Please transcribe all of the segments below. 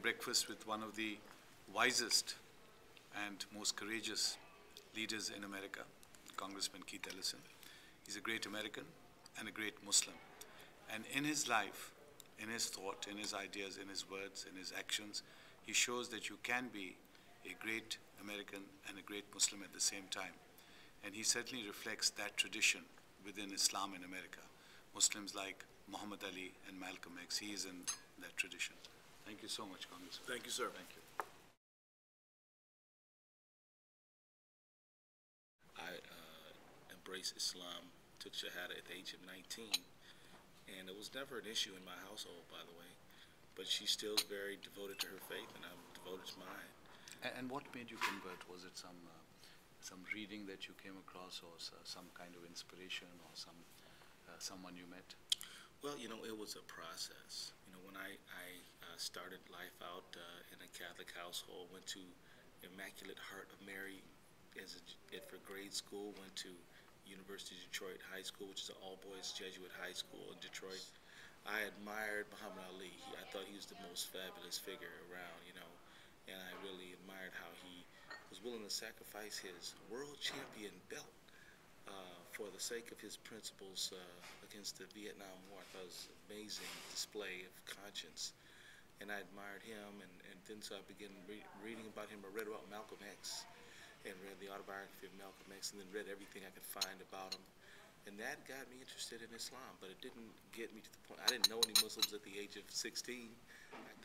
breakfast with one of the wisest and most courageous leaders in America, Congressman Ellison. He's a great American and a great Muslim. And in his life, in his thought, in his ideas, in his words, in his actions, he shows that you can be a great American and a great Muslim at the same time. And he certainly reflects that tradition within Islam in America. Muslims like Muhammad Ali and Malcolm X, he is in that tradition. Thank you so much, Congressman. Thank you, sir. Thank you. I embraced Islam, took Shahada at the age of 19, and it was never an issue in my household, by the way. But she's still very devoted to her faith, and I'm devoted to mine. And what made you convert? Was it some reading that you came across, or some kind of inspiration, or someone you met? Well, you know, it was a process. You know, when I started life out in a Catholic household, went to Immaculate Heart of Mary for grade school, went to University of Detroit High School, which is an all-boys Jesuit high school in Detroit. I admired Muhammad Ali. I thought he was the most fabulous figure around, you know, and I really admired how he was willing to sacrifice his world champion belt for the sake of his principles against the Vietnam War. I thought it was an amazing display of conscience, and I admired him, and then so I began reading about him. I read about Malcolm X, and read the autobiography of Malcolm X, and then read everything I could find about him. And that got me interested in Islam, but it didn't get me to the point. I didn't know any Muslims at the age of 16.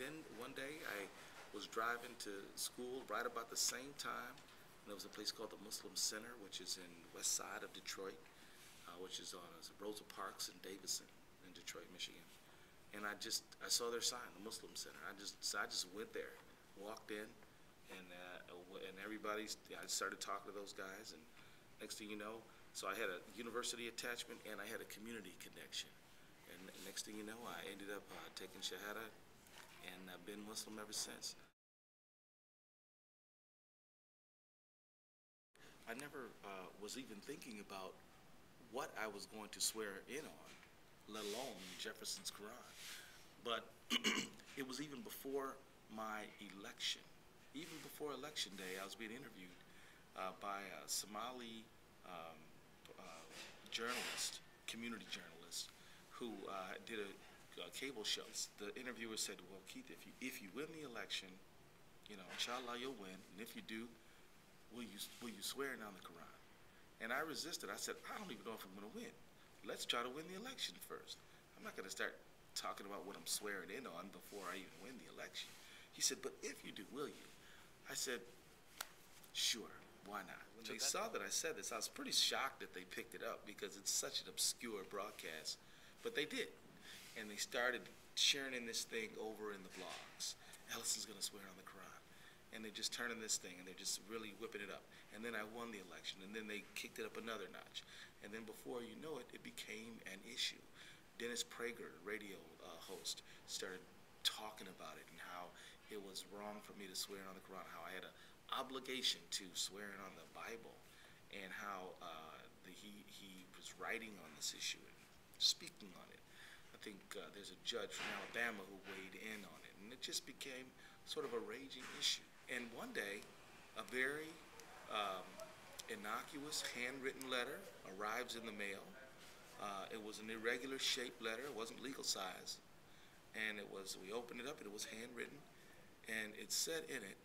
Then one day I was driving to school right about the same time, and there was a place called the Muslim Center, which is in west side of Detroit, which is on Rosa Parks and Davison in Detroit, Michigan. And I saw their sign, the Muslim Center. I just went there, walked in, and everybody, I started talking to those guys, and next thing you know, so I had a university attachment and I had a community connection. And next thing you know, I ended up taking Shahada, and I've been Muslim ever since. I never was even thinking about what I was going to swear in on, let alone Jefferson's Quran. But it was even before my election. Even before Election Day, I was being interviewed by a Somali journalist, community journalist, who did a cable show. The interviewer said, "Well, Keith, if you win the election, you know, inshallah you'll win, and if you do, will you swear in on the Quran?" And I resisted. I said, "I don't even know if I'm going to win. Let's try to win the election first. I'm not going to start talking about what I'm swearing in on before I even win the election." He said, "But if you do, will you?" I said, "Sure, why not?" When they saw that I said this, I was pretty shocked that they picked it up because it's such an obscure broadcast. But they did. And they started sharing in this thing over in the blogs. Ellison's going to swear on the Quran. And they're just turning this thing, and they're just really whipping it up. And then I won the election, and then they kicked it up another notch. And then before you know it, it became an issue. Dennis Prager, radio host, started talking about it and how it was wrong for me to swear on the Quran, how I had an obligation to swear on the Bible, and how he was writing on this issue and speaking on it. I think there's a judge from Alabama who weighed in on it, and it just became sort of a raging issue. And one day, a very innocuous handwritten letter arrives in the mail. It was an irregular shaped letter. It wasn't legal size. And we opened it up, and it was handwritten. And it said in it,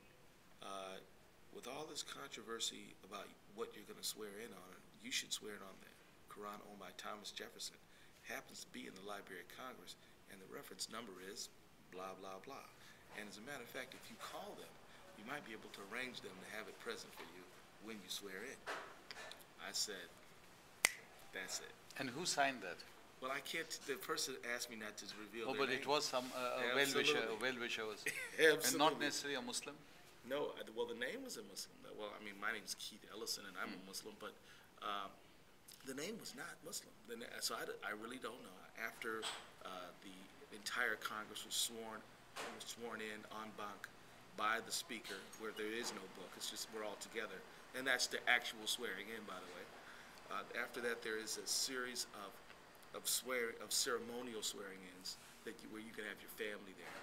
with all this controversy about what you're going to swear in on, you should swear it on the Quran owned by Thomas Jefferson. Happens to be in the Library of Congress, and the reference number is blah, blah, blah. And as a matter of fact, if you call them, you might be able to arrange them to have it present for you when you swear in. I said, that's it. And who signed that? Well, I can't, the person asked me not to reveal their but name. it was some well-wisher was. And not necessarily a Muslim? No, well, the name was a Muslim. Well, I mean, my name is Keith Ellison, and I'm a Muslim, but the name was not Muslim. So I really don't know. After the entire Congress was sworn in en banc by the speaker, where there is no book, it's just we're all together, and that's the actual swearing in, by the way. After that, there is a series of ceremonial swearing-ins where you can have your family there,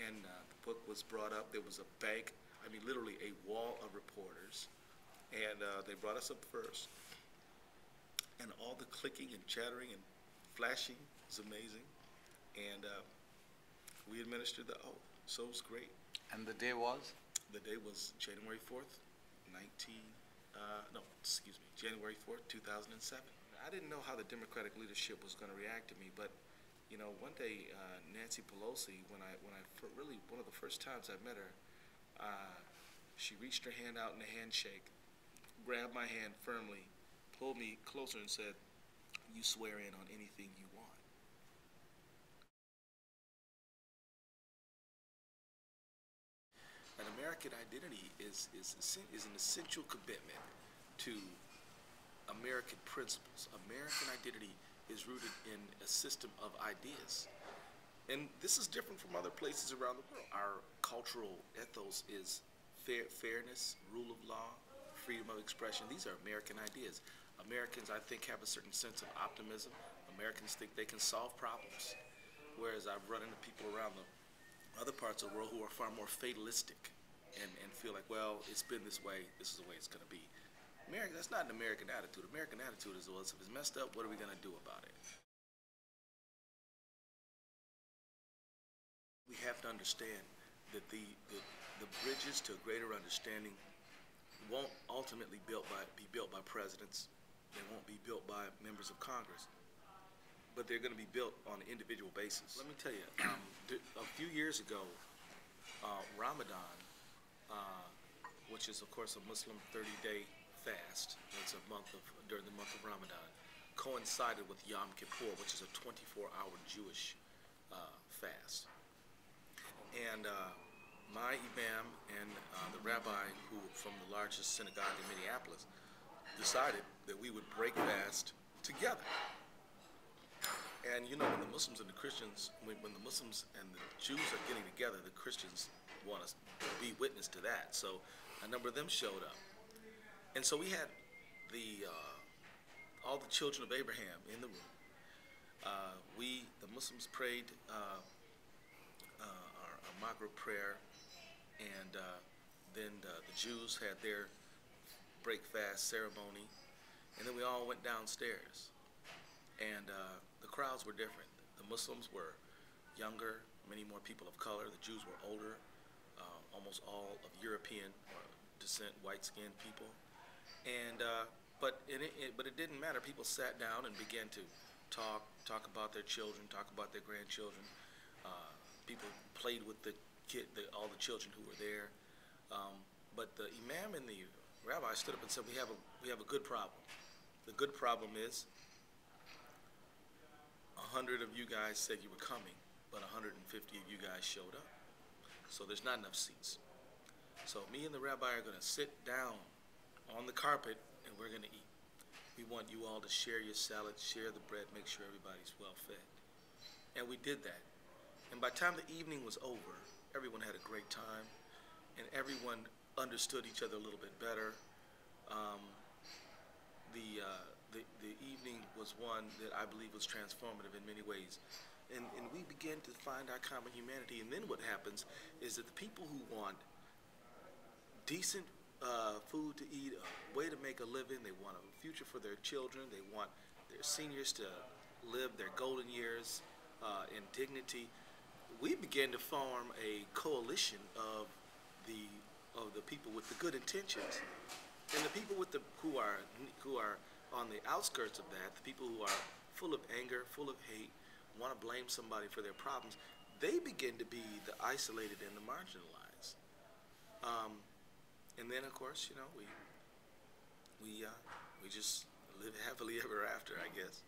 and the book was brought up. There was a bank, I mean, literally a wall of reporters, and they brought us up first. And all the clicking and chattering and flashing was amazing. And we administered the oath, so it was great. And the day was? The day was January 4th, January 4th, 2007. I didn't know how the Democratic leadership was going to react to me, but you know, one day Nancy Pelosi, when I really, one of the first times I met her, she reached her hand out in a handshake, grabbed my hand firmly, pulled me closer and said, "You swear in on anything you want." An American identity is an essential commitment to American principles. American identity is rooted in a system of ideas. And this is different from other places around the world. Our cultural ethos is fairness, rule of law, freedom of expression. These are American ideas. Americans, I think, have a certain sense of optimism. Americans think they can solve problems. Whereas I've run into people around the other parts of the world who are far more fatalistic and feel like, well, it's been this way, this is the way it's going to be. That's not an American attitude. American attitude is, well, if it's messed up, what are we going to do about it? We have to understand that the bridges to a greater understanding won't ultimately be built by presidents. They won't be built by members of Congress. But they're going to be built on an individual basis. Let me tell you, a few years ago, Ramadan, which is, of course, a Muslim 30-day fast. It's during the month of Ramadan, coincided with Yom Kippur, which is a 24-hour Jewish fast. And my imam and the rabbi from the largest synagogue in Minneapolis decided that we would break fast together. And you know, when the Muslims and the Christians, when the Muslims and the Jews are getting together, the Christians want us to be witness to that. So a number of them showed up. And so we had all the children of Abraham in the room. The Muslims prayed our Maghrib prayer, and then the Jews had their break fast ceremony, and then we all went downstairs. And the crowds were different. The Muslims were younger, many more people of color. The Jews were older, almost all of European descent, white-skinned people. And but it didn't matter. People sat down and began to talk about their children, talk about their grandchildren. People played with all the children who were there. But the imam and the rabbi stood up and said, we have a good problem. The good problem is 100 of you guys said you were coming, but 150 of you guys showed up. So there's not enough seats. So me and the rabbi are going to sit down on the carpet, and we're going to eat. We want you all to share your salad, share the bread, make sure everybody's well fed. And we did that. And by the time the evening was over, everyone had a great time, and everyone understood each other a little bit better. The evening was one that I believe was transformative in many ways. And we began to find our common humanity. And then what happens is that the people who want decent food to eat, a way to make a living, they want a future for their children, they want their seniors to live their golden years in dignity, we began to form a coalition of the people with the good intentions, and the people who are on the outskirts of that, the people who are full of anger, full of hate, want to blame somebody for their problems. They begin to be the isolated and the marginalized. And then, of course, you know, we just live happily ever after, I guess.